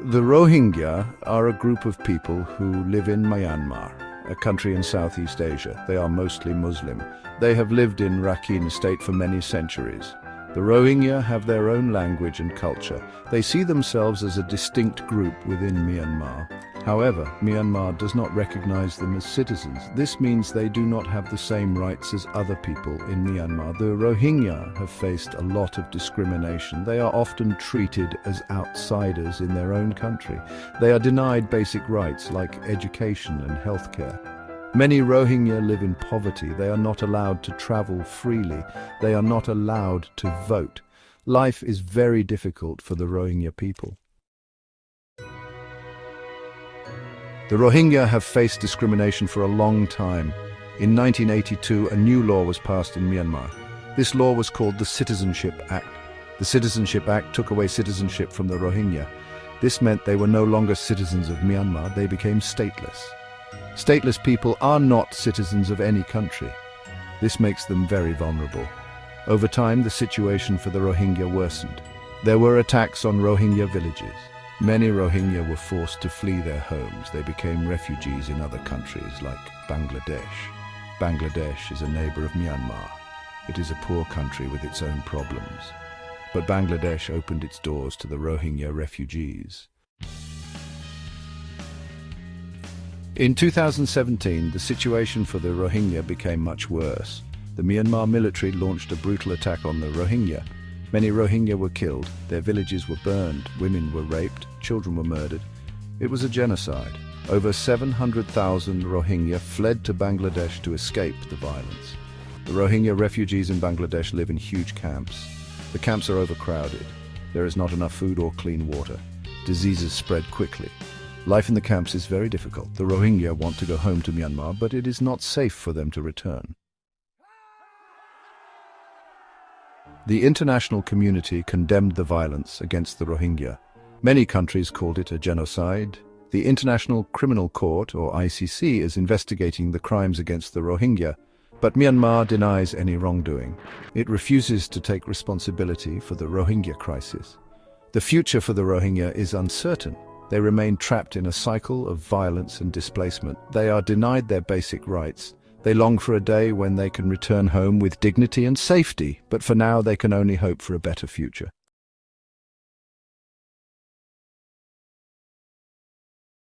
The Rohingya are a group of people who live in Myanmar, a country in Southeast Asia. They are mostly Muslim. They have lived in Rakhine State for many centuries. The Rohingya have their own language and culture. They see themselves as a distinct group within Myanmar. However, Myanmar does not recognize them as citizens. This means they do not have the same rights as other people in Myanmar. The Rohingya have faced a lot of discrimination. They are often treated as outsiders in their own country. They are denied basic rights like education and healthcare. Many Rohingya live in poverty. They are not allowed to travel freely. They are not allowed to vote. Life is very difficult for the Rohingya people. The Rohingya have faced discrimination for a long time. In 1982, a new law was passed in Myanmar. This law was called the Citizenship Act. The Citizenship Act took away citizenship from the Rohingya. This meant they were no longer citizens of Myanmar. They became stateless. Stateless people are not citizens of any country. This makes them very vulnerable. Over time, the situation for the Rohingya worsened. There were attacks on Rohingya villages. Many Rohingya were forced to flee their homes. They became refugees in other countries like Bangladesh. Bangladesh is a neighbor of Myanmar. It is a poor country with its own problems. But Bangladesh opened its doors to the Rohingya refugees. In 2017, the situation for the Rohingya became much worse. The Myanmar military launched a brutal attack on the Rohingya. Many Rohingya were killed, their villages were burned, women were raped, children were murdered. It was a genocide. Over 700,000 Rohingya fled to Bangladesh to escape the violence. The Rohingya refugees in Bangladesh live in huge camps. The camps are overcrowded. There is not enough food or clean water. Diseases spread quickly. Life in the camps is very difficult. The Rohingya want to go home to Myanmar, but it is not safe for them to return. The international community condemned the violence against the Rohingya. Many countries called it a genocide. The International Criminal Court, or ICC, is investigating the crimes against the Rohingya, but Myanmar denies any wrongdoing. It refuses to take responsibility for the Rohingya crisis. The future for the Rohingya is uncertain. They remain trapped in a cycle of violence and displacement. They are denied their basic rights. They long for a day when they can return home with dignity and safety, but for now they can only hope for a better future.